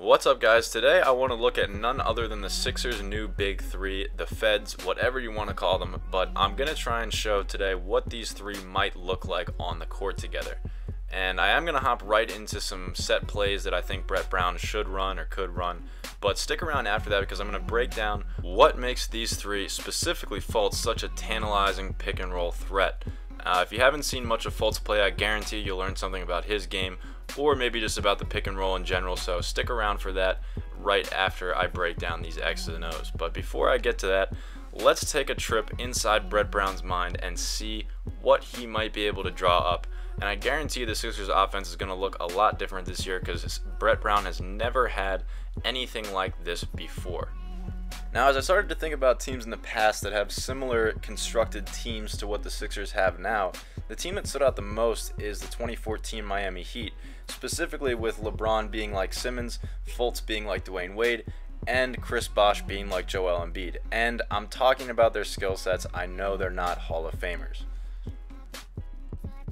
What's up, guys? Today I want to look at none other than the Sixers' new big three, the Feds, whatever you want to call them, but I'm going to try and show today what these three might look like on the court together. And I am going to hop right into some set plays that I think Brett Brown should run or could run, but stick around after that because I'm going to break down what makes these three, specifically Fultz, such a tantalizing pick and roll threat. If you haven't seen much of Fultz play, I guarantee you'll learn something about his game, or maybe just about the pick and roll in general, so stick around for that right after I break down these X's and O's. But before I get to that, let's take a trip inside Brett Brown's mind and see what he might be able to draw up. And I guarantee the Sixers offense is going to look a lot different this year because Brett Brown has never had anything like this before. Now, as I started to think about teams in the past that have similar constructed teams to what the Sixers have now, the team that stood out the most is the 2014 Miami Heat, specifically with LeBron being like Simmons, Fultz being like Dwayne Wade, and Chris Bosh being like Joel Embiid. And I'm talking about their skill sets. I know they're not Hall of Famers.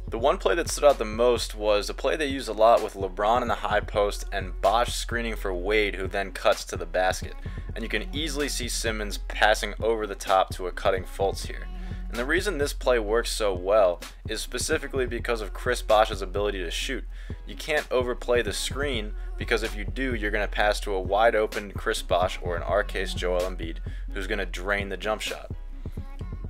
The one play that stood out the most was a play they use a lot with LeBron in the high post and Bosh screening for Wade, who then cuts to the basket. And you can easily see Simmons passing over the top to a cutting Fultz here. And the reason this play works so well is specifically because of Chris Bosh's ability to shoot. You can't overplay the screen because if you do, you're going to pass to a wide open Chris Bosh, or in our case Joel Embiid, who's going to drain the jump shot.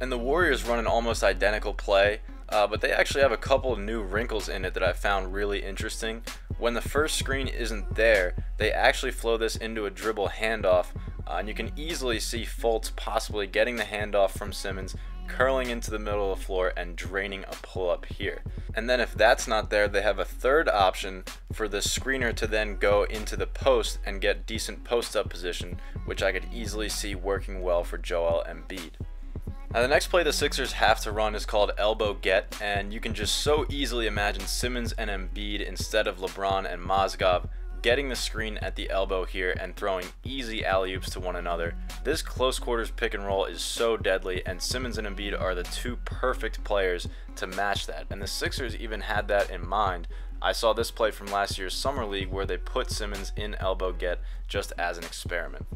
And the Warriors run an almost identical play, but they actually have a couple of new wrinkles in it that I found really interesting. When the first screen isn't there, they actually flow this into a dribble handoff, and you can easily see Fultz possibly getting the handoff from Simmons, curling into the middle of the floor and draining a pull-up here. And then if that's not there, they have a third option for the screener to then go into the post and get decent post-up position, which I could easily see working well for Joel Embiid. Now, the next play the Sixers have to run is called elbow get, and you can just so easily imagine Simmons and Embiid instead of LeBron and Mozgov getting the screen at the elbow here and throwing easy alley-oops to one another. This close quarters pick and roll is so deadly, and Simmons and Embiid are the two perfect players to match that, and the Sixers even had that in mind. I saw this play from last year's Summer League where they put Simmons in elbow get just as an experiment.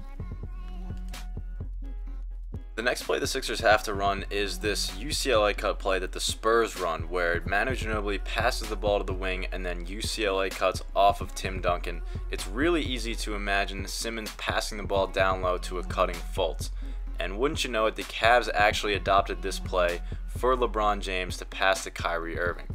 The next play the Sixers have to run is this UCLA cut play that the Spurs run, where Manu Ginobili passes the ball to the wing and then UCLA cuts off of Tim Duncan. It's really easy to imagine Simmons passing the ball down low to a cutting Fultz. And wouldn't you know it, the Cavs actually adopted this play for LeBron James to pass to Kyrie Irving.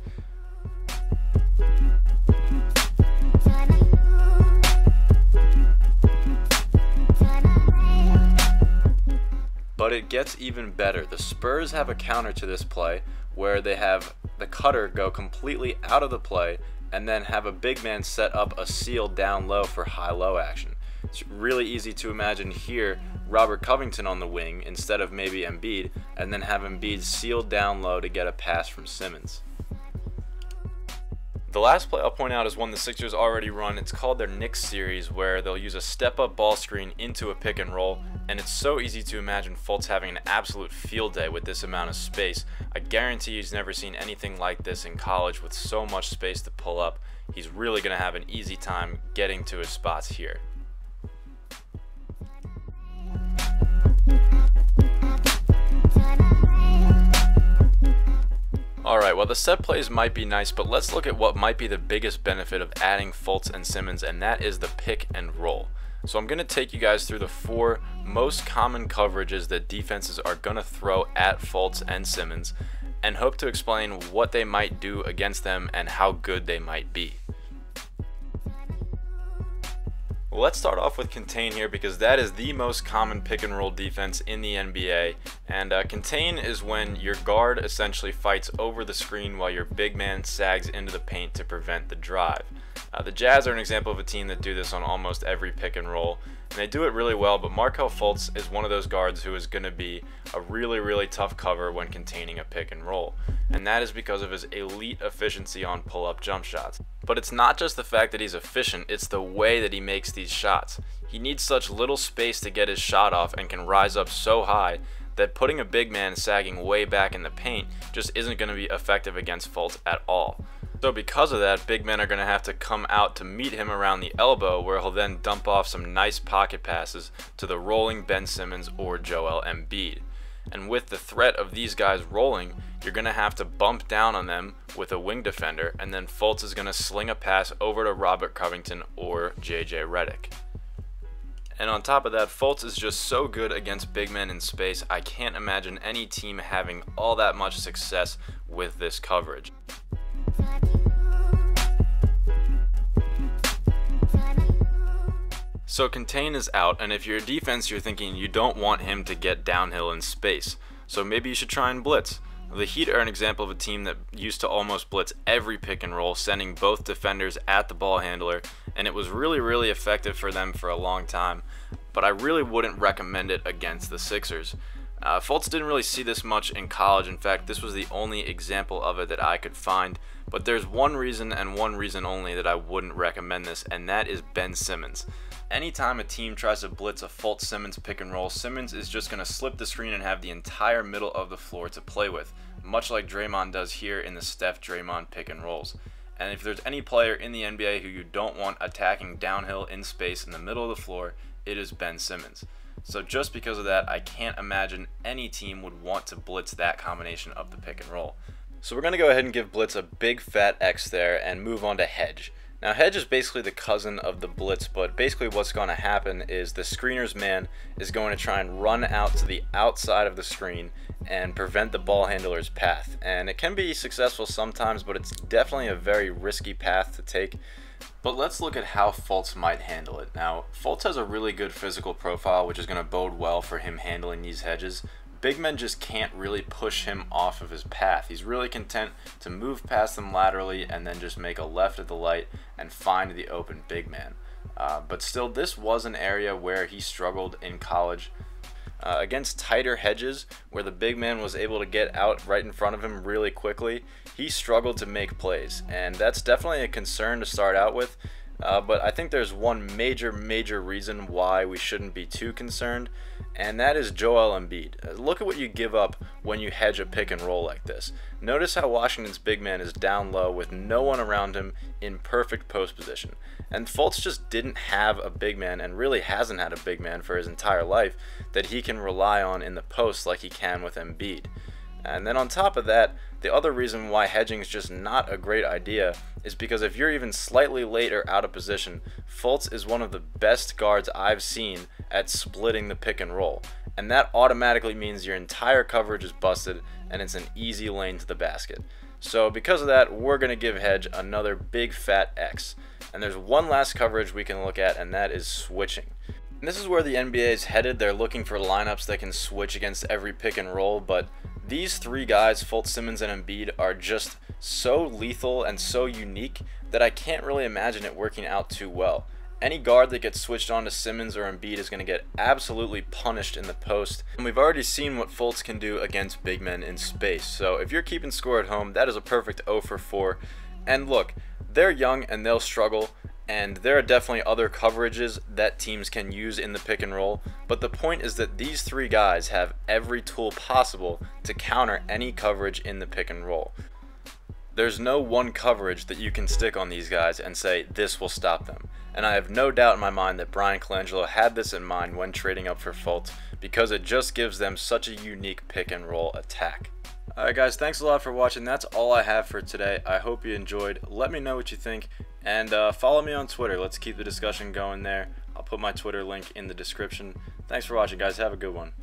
But it gets even better. The Spurs have a counter to this play where they have the cutter go completely out of the play and then have a big man set up a seal down low for high-low action. It's really easy to imagine here Robert Covington on the wing instead of maybe Embiid, and then have Embiid sealed down low to get a pass from Simmons. The last play I'll point out is one the Sixers already run. It's called their Knicks series, where they'll use a step-up ball screen into a pick and roll, and it's so easy to imagine Fultz having an absolute field day with this amount of space. I guarantee he's never seen anything like this in college with so much space to pull up. He's really going to have an easy time getting to his spots here. Alright, well, the set plays might be nice, but let's look at what might be the biggest benefit of adding Fultz and Simmons, and that is the pick and roll. So I'm going to take you guys through the four most common coverages that defenses are going to throw at Fultz and Simmons, and hope to explain what they might do against them and how good they might be. Well, let's start off with contain here because that is the most common pick and roll defense in the NBA. And contain is when your guard essentially fights over the screen while your big man sags into the paint to prevent the drive. The Jazz are an example of a team that do this on almost every pick and roll, and they do it really well, but Markelle Fultz is one of those guards who is going to be a really tough cover when containing a pick and roll, and that is because of his elite efficiency on pull-up jump shots. But it's not just the fact that he's efficient, it's the way that he makes these shots. He needs such little space to get his shot off and can rise up so high that putting a big man sagging way back in the paint just isn't going to be effective against Fultz at all. So because of that, big men are going to have to come out to meet him around the elbow, where he'll then dump off some nice pocket passes to the rolling Ben Simmons or Joel Embiid. And with the threat of these guys rolling, you're going to have to bump down on them with a wing defender, and then Fultz is going to sling a pass over to Robert Covington or JJ Redick. And on top of that, Fultz is just so good against big men in space, I can't imagine any team having all that much success with this coverage. So contain is out, and if you're a defense, you're thinking you don't want him to get downhill in space. So maybe you should try and blitz. The Heat are an example of a team that used to almost blitz every pick and roll, sending both defenders at the ball handler, and it was really effective for them for a long time, but I really wouldn't recommend it against the Sixers. Fultz didn't really see this much in college. In fact, this was the only example of it that I could find, but there's one reason and one reason only that I wouldn't recommend this, and that is Ben Simmons. Anytime a team tries to blitz a Fultz-Simmons pick and roll, Simmons is just going to slip the screen and have the entire middle of the floor to play with, much like Draymond does here in the Steph-Draymond pick and rolls. And if there's any player in the NBA who you don't want attacking downhill in space in the middle of the floor, it is Ben Simmons. So just because of that, I can't imagine any team would want to blitz that combination of the pick and roll. So we're going to go ahead and give blitz a big fat X there and move on to Hedge. Now Hedge is basically the cousin of the blitz, but basically what's going to happen is the screener's man is going to try and run out to the outside of the screen and prevent the ball handler's path. And it can be successful sometimes, but it's definitely a very risky path to take. But let's look at how Fultz might handle it. Now, Fultz has a really good physical profile, which is going to bode well for him handling these hedges. Big men just can't really push him off of his path. He's really content to move past them laterally and then just make a left at the light and find the open big man. But still, this was an area where he struggled in college. Against tighter hedges, where the big man was able to get out right in front of him really quickly, he struggled to make plays, and that's definitely a concern to start out with. But I think there's one major reason why we shouldn't be too concerned, and that is Joel Embiid. Look at what you give up when you hedge a pick and roll like this. Notice how Washington's big man is down low with no one around him in perfect post position. And Fultz just didn't have a big man, and really hasn't had a big man for his entire life, that he can rely on in the post like he can with Embiid. And then on top of that, the other reason why hedging is just not a great idea is because if you're even slightly late or out of position, Fultz is one of the best guards I've seen at splitting the pick and roll. And that automatically means your entire coverage is busted and it's an easy lane to the basket. So because of that, we're going to give Hedge another big fat X. And there's one last coverage we can look at, and that is switching. And this is where the NBA is headed. They're looking for lineups that can switch against every pick and roll, but these three guys, Fultz, Simmons, and Embiid, are just so lethal and so unique that I can't really imagine it working out too well. Any guard that gets switched on to Simmons or Embiid is going to get absolutely punished in the post. And we've already seen what Fultz can do against big men in space. So if you're keeping score at home, that is a perfect 0 for 4. And look, they're young and they'll struggle. And there are definitely other coverages that teams can use in the pick and roll, but the point is that these three guys have every tool possible to counter any coverage in the pick and roll. There's no one coverage that you can stick on these guys and say this will stop them. And I have no doubt in my mind that Brian Colangelo had this in mind when trading up for Fultz, because it just gives them such a unique pick and roll attack. Alright guys, thanks a lot for watching. That's all I have for today. I hope you enjoyed. Let me know what you think, and follow me on Twitter. Let's keep the discussion going there. I'll put my Twitter link in the description. Thanks for watching, guys. Have a good one.